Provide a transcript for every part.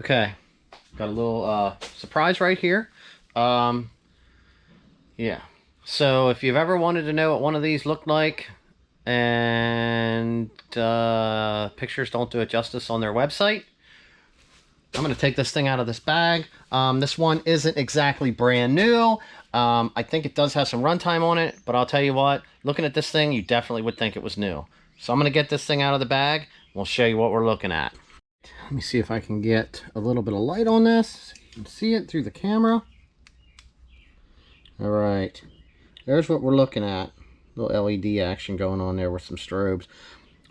Okay, got a little surprise right here. Um, yeah. So if you've ever wanted to know what one of these looked like, and pictures don't do it justice on their website, I'm going to take this thing out of this bag. This one isn't exactly brand new. I think it does have some runtime on it, but I'll tell you what, looking at this thing, you definitely would think it was new. So I'm going to get this thing out of the bag. We'll show you what we're looking at. Let me see if I can get a little bit of light on this so you can see it through the camera. All right, there's what we're looking at. Little LED action going on there with some strobes.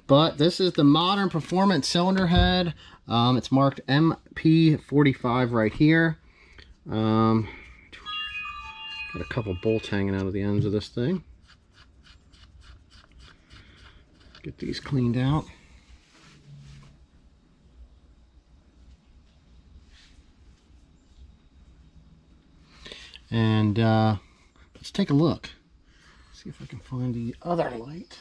But this is the Modern Performance cylinder head. It's marked MP45 right here. Got a couple bolts hanging out of the ends of this thing. Get these cleaned out. And let's take a look. See if I can find the other light.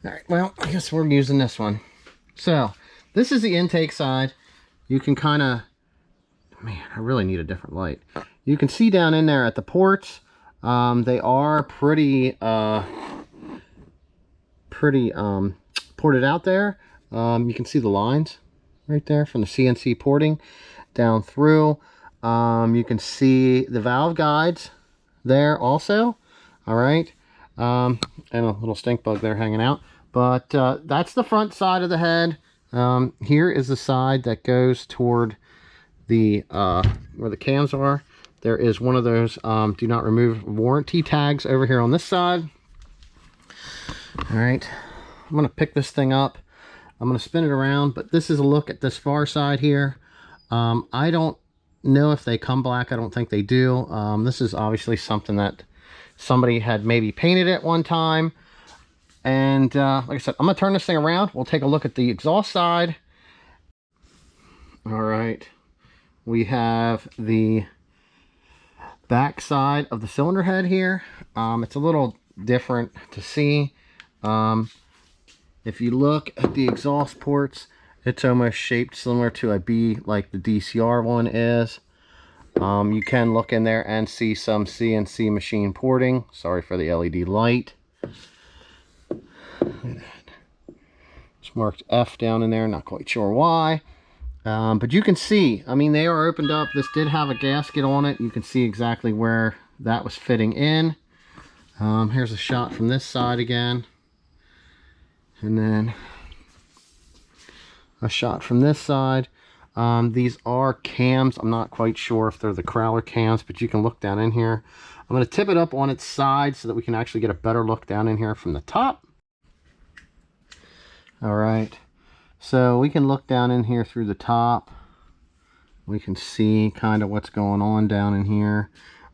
Alright, well, I guess we're using this one. So, this is the intake side. You can kind of... Man, I really need a different light. You can see down in there at the ports, they are pretty ported out there. You can see the lines right there from the CNC porting down through. You can see the valve guides there also. All right. And a little stink bug there hanging out. But that's the front side of the head. Here is the side that goes toward the where the cams are. There is one of those do not remove warranty tags over here on this side. All right. I'm going to pick this thing up. I'm going to spin it around, but this is a look at this far side here. I don't know if they come black. I don't think they do. This is obviously something that somebody had maybe painted at one time. And like I said, I'm going to turn this thing around. We'll take a look at the exhaust side. All right. We have the back side of the cylinder head here. It's a little different to see. If you look at the exhaust ports, it's almost shaped similar to a B like the DCR one is. You can look in there and see some CNC machine porting. Sorry for the LED light. It's marked F down in there, not quite sure why. But you can see, I mean, they are opened up. This did have a gasket on it. You can see exactly where that was fitting in. Here's a shot from this side again. And then a shot from this side. These are cams. I'm not quite sure if they're the Crowler cams, but you can look down in here. I'm going to tip it up on its side so that we can actually get a better look down in here from the top. All right. So we can look down in here through the top. We can see kind of what's going on down in here.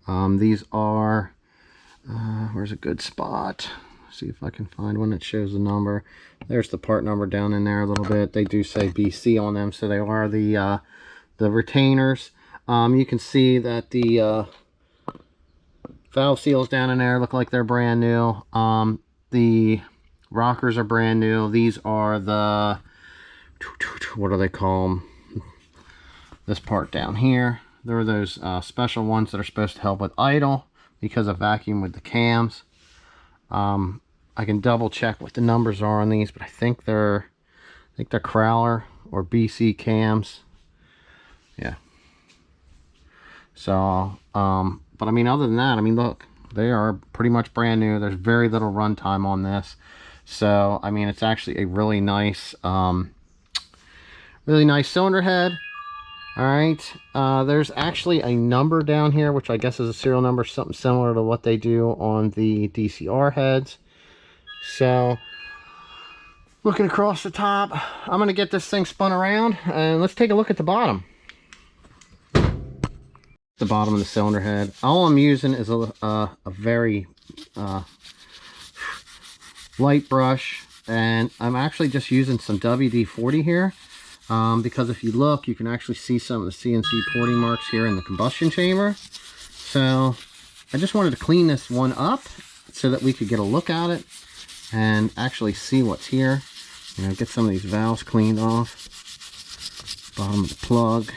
These are, where's a good spot? See if I can find one that shows the number. There's the part number down in there a little bit. They do say BC on them, so they are the retainers. You can see that the valve seals down in there look like they're brand new. The rockers are brand new. These are the, what do they call them? This part down here. There are those special ones that are supposed to help with idle because of vacuum with the cams. I can double check what the numbers are on these, but I think they're Crowler or BC cams. Yeah. So, but I mean, other than that, I mean, look, they are pretty much brand new. There's very little runtime on this. So, I mean, it's actually a really nice cylinder head. All right. There's actually a number down here, which I guess is a serial number, something similar to what they do on the DCR heads. So, looking across the top, I'm going to get this thing spun around, and let's take a look at the bottom. The bottom of the cylinder head. All I'm using is a very light brush, and I'm actually just using some WD-40 here. Because if you look, you can actually see some of the CNC porting marks here in the combustion chamber. So I just wanted to clean this one up so that we could get a look at it and actually see what's here. You know, get some of these valves cleaned off. Bottom of the plug.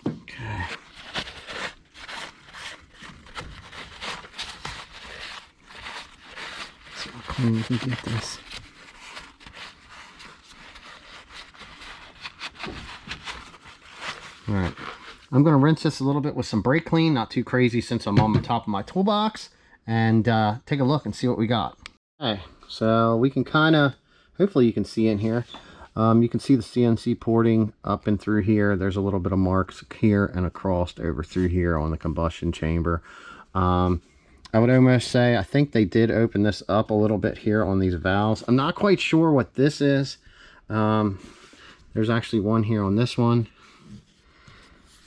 Okay. See how clean we can get this. Alright, I'm going to rinse this a little bit with some brake clean, not too crazy since I'm on the top of my toolbox, and take a look and see what we got. Okay, so we can kind of, hopefully you can see in here, you can see the CNC porting up and through here. There's a little bit of marks here and across over through here on the combustion chamber. I would almost say, I think they did open this up a little bit here on these valves. I'm not quite sure what this is. There's actually one here on this one.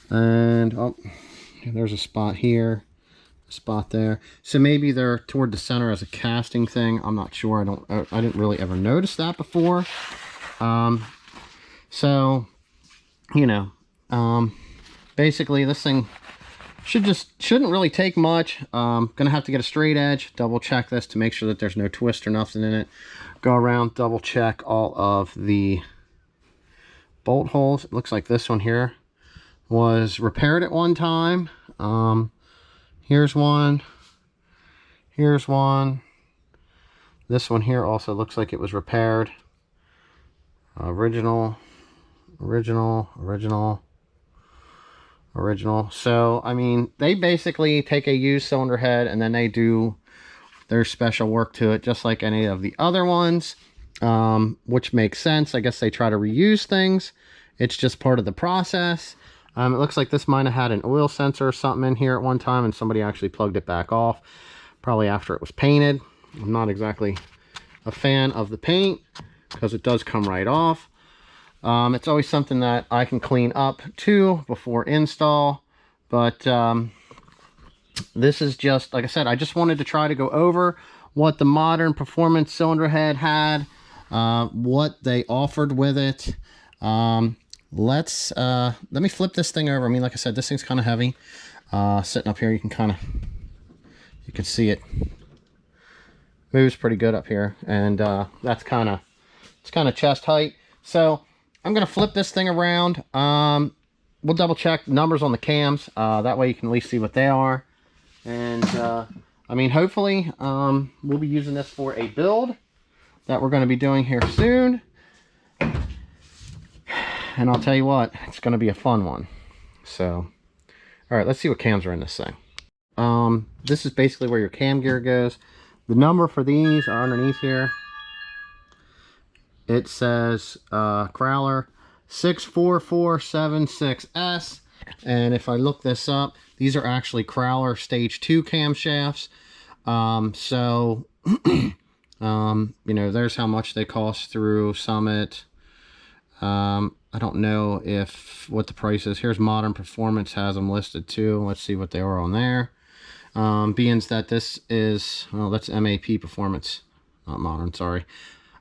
And oh, there's a spot here, a spot there. So maybe they're toward the center as a casting thing. I'm not sure. I didn't really ever notice that before. So you know, basically this thing shouldn't really take much. Gonna have to get a straight edge, double check this to make sure that there's no twist or nothing in it. Go around, double check all of the bolt holes. It looks like this one here was repaired at one time. Here's one. Here's one. This one here also looks like it was repaired. Original. So, I mean, they basically take a used cylinder head and then they do their special work to it, just like any of the other ones, which makes sense. I guess they try to reuse things. It's just part of the process. It looks like this might have had an oil sensor or something in here at one time and somebody actually plugged it back off, probably after it was painted. I'm not exactly a fan of the paint because it does come right off. It's always something that I can clean up too before install, but this is just, like I said, I just wanted to try to go over what the modern performance cylinder head had, what they offered with it. Let me flip this thing over. I mean, like I said, this thing's kind of heavy. Sitting up here, you can see it moves pretty good up here, and it's kind of chest height. So I'm gonna flip this thing around. We'll double check numbers on the cams. That way you can at least see what they are. And I mean, hopefully we'll be using this for a build that we're going to be doing here soon. And I'll tell you what, it's going to be a fun one. So, all right, let's see what cams are in this thing. This is basically where your cam gear goes. The number for these are underneath here. It says Crowler 64476S. And if I look this up, these are actually Crowler Stage 2 camshafts. So, you know, there's how much they cost through Summit. I don't know what the price is. Here's Modern Performance has them listed too. Let's see what they are on there. Being that this is, well, that's MAP Performance, not Modern, sorry.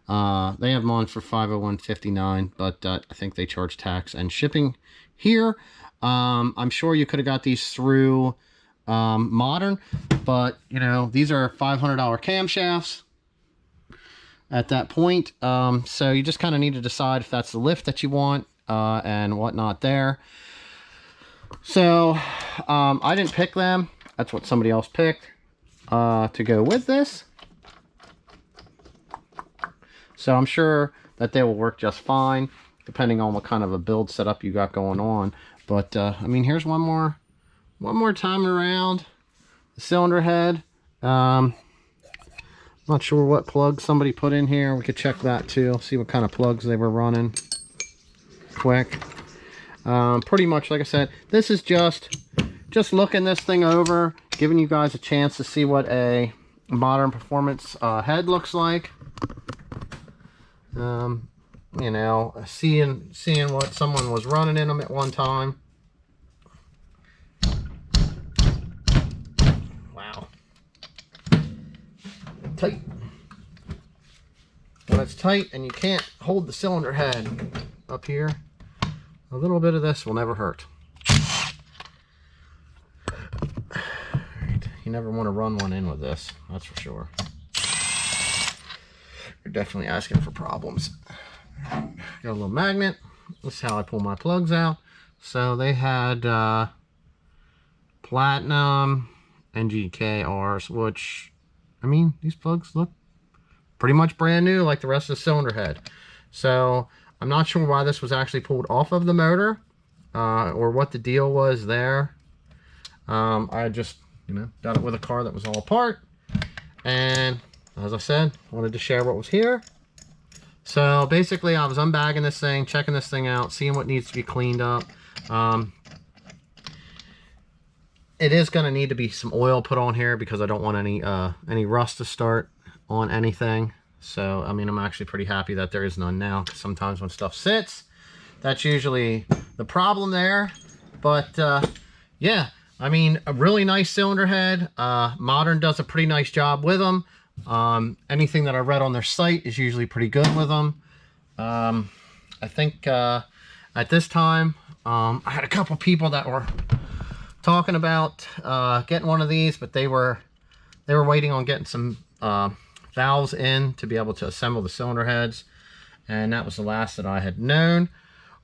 They have them on for $501.59, but I think they charge tax and shipping here. I'm sure you could have got these through Modern, but you know, these are $500 camshafts at that point. So you just kind of need to decide if that's the lift that you want and whatnot there. So I didn't pick them. That's what somebody else picked to go with this. So I'm sure that they will work just fine, depending on what kind of a build setup you got going on. But I mean, here's one more time around the cylinder head. Not sure what plugs somebody put in here. We could check that too, see what kind of plugs they were running quick. Pretty much, like I said, this is just looking this thing over, giving you guys a chance to see what a Modern Performance head looks like. You know, seeing what someone was running in them at one time. Wow. Tight. When it's tight and you can't hold the cylinder head up here, a little bit of this will never hurt. Alright, you never want to run one in with this, that's for sure. You're definitely asking for problems. Got a little magnet. This is how I pull my plugs out. So they had platinum NGKRs, which, I mean, these plugs look pretty much brand new like the rest of the cylinder head. So I'm not sure why this was actually pulled off of the motor or what the deal was there. I just, got it with a car that was all apart, and as I said, wanted to share what was here. So basically I was unbagging this thing, checking this thing out, seeing what needs to be cleaned up. It is going to need to be some oil put on here because I don't want any rust to start on anything. So, I mean, I'm actually pretty happy that there is none now, because sometimes when stuff sits, that's usually the problem there. But, yeah, I mean, a really nice cylinder head. Modern does a pretty nice job with them. Anything that I read on their site is usually pretty good with them. I think at this time, I had a couple people that were talking about getting one of these, but they were waiting on getting some valves in to be able to assemble the cylinder heads, and that was the last that I had known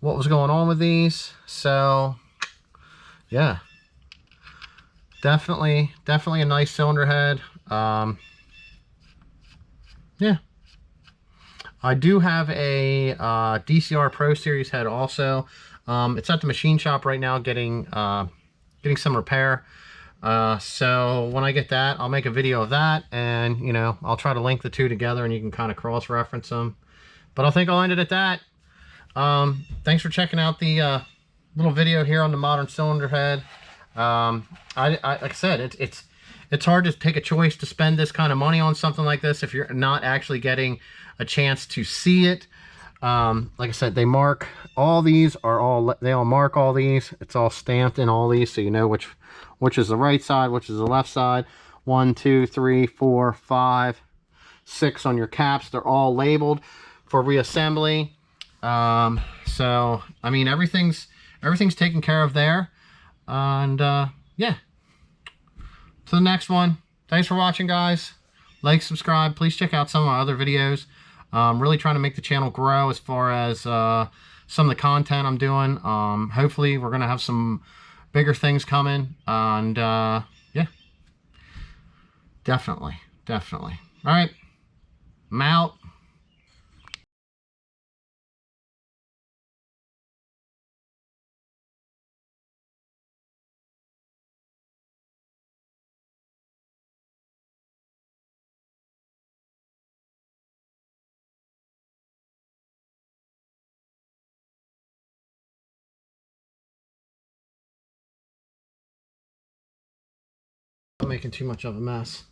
what was going on with these. So yeah, definitely a nice cylinder head. Yeah, I do have a DCR Pro Series head also. It's at the machine shop right now getting some repair. So when I get that, I'll make a video of that, and I'll try to link the two together and you can kind of cross-reference them. But I think I'll end it at that. Thanks for checking out the little video here on the modern cylinder head. Like I said, it's hard to take a choice to spend this kind of money on something like this if you're not actually getting a chance to see it. Like I said, they mark all these they all mark all these. It's all stamped in all these, so you know which is the right side, which is the left side. 1, 2, 3, 4, 5, 6 on your caps. They're all labeled for reassembly. So I mean, everything's taken care of there. And yeah, to the next one. Thanks for watching, guys. Like, subscribe. Please check out some of my other videos. Really trying to make the channel grow as far as some of the content I'm doing. Hopefully we're gonna have some bigger things coming, and yeah, definitely. All right, I'm out. I'm making too much of a mess,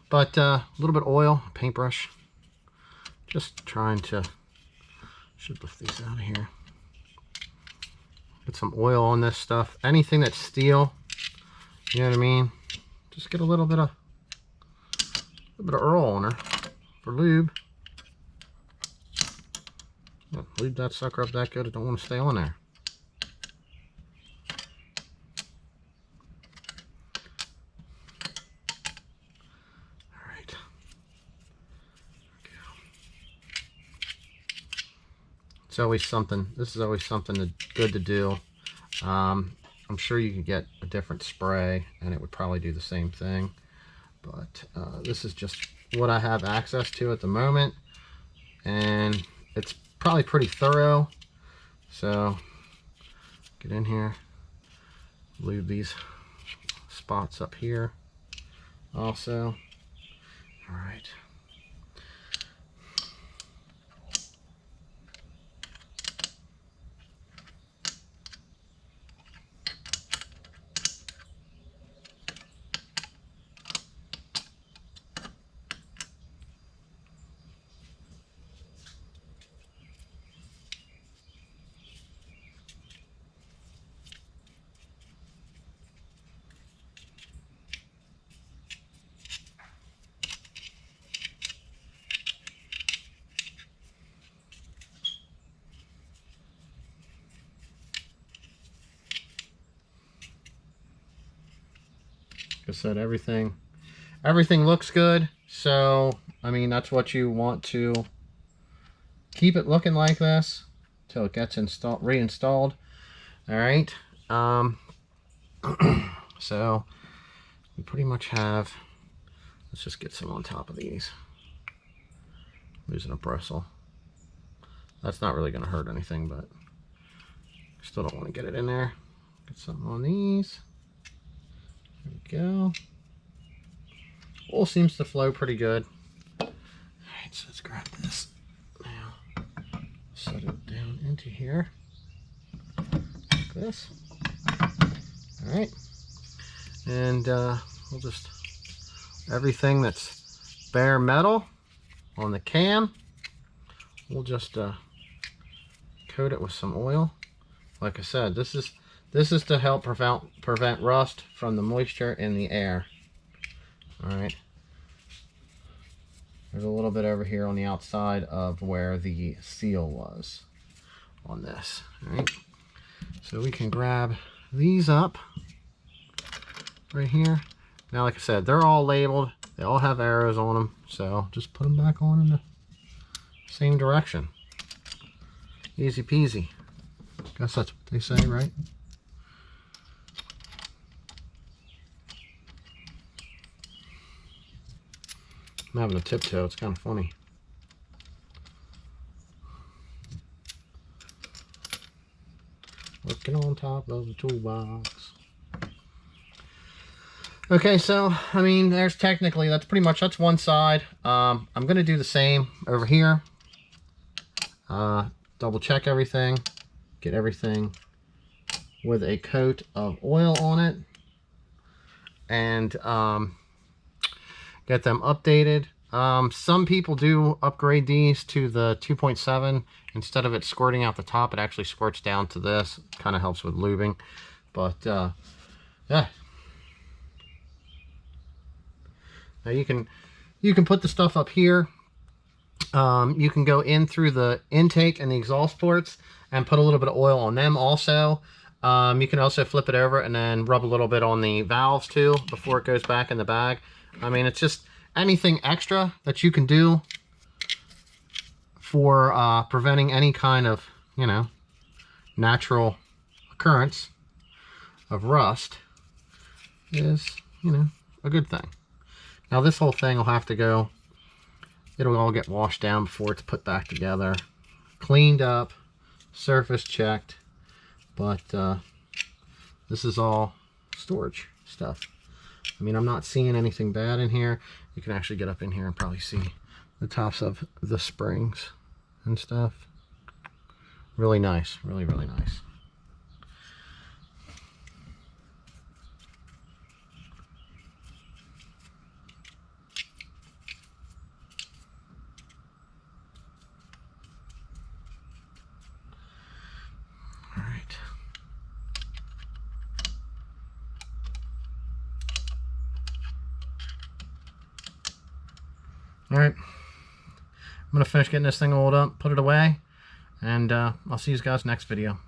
but a little bit of oil, paintbrush, just trying to, should lift these out of here. Get some oil on this stuff. Anything that's steel, you know what I mean, just get a little bit of Earl on her for lube. Lube that sucker up that good, it don't want to stay on there. It's always something. This is always something good to do. I'm sure you could get a different spray and it would probably do the same thing, but this is just what I have access to at the moment, and it's probably pretty thorough. So get in here, lube these spots up here also. All right. I said, everything looks good. So, I mean, that's what you want to keep it looking like this until it gets reinstalled. All right. So we pretty much have, let's just get some on top of these. Using a bristle. That's not really going to hurt anything, but still don't want to get it in there. Get something on these. There we go. Oil seems to flow pretty good. Alright, so let's grab this now. Set it down into here. Like this. Alright. And we'll just, everything that's bare metal on the cam, we'll just coat it with some oil. Like I said, this is to help prevent rust from the moisture in the air. All right. There's a little bit over here on the outside of where the seal was on this. All right. So we can grab these up right here. Now, like I said, they're all labeled. They all have arrows on them. So just put them back on in the same direction. Easy peasy. Guess that's what they say, right? I'm having a tiptoe. It's kind of funny. Looking on top of the toolbox. Okay, so I mean, there's technically, that's one side. I'm gonna do the same over here. Double check everything, get everything with a coat of oil on it, and get them updated. Some people do upgrade these to the 2.7. Instead of it squirting out the top, it actually squirts down to this. Kind of helps with lubing, but yeah. Now you can put the stuff up here. You can go in through the intake and the exhaust ports and put a little bit of oil on them also. You can also flip it over and then rub a little bit on the valves too before it goes back in the bag. I mean, it's just anything extra that you can do for preventing any kind of, you know, natural occurrence of rust is, you know, a good thing. Now this whole thing will have to go, it'll all get washed down before it's put back together, cleaned up, surface checked, but this is all storage stuff. I mean, I'm not seeing anything bad in here. You can actually get up in here and probably see the tops of the springs and stuff. Really nice, really, really nice. All right, I'm gonna finish getting this thing oiled up, put it away, and I'll see you guys next video.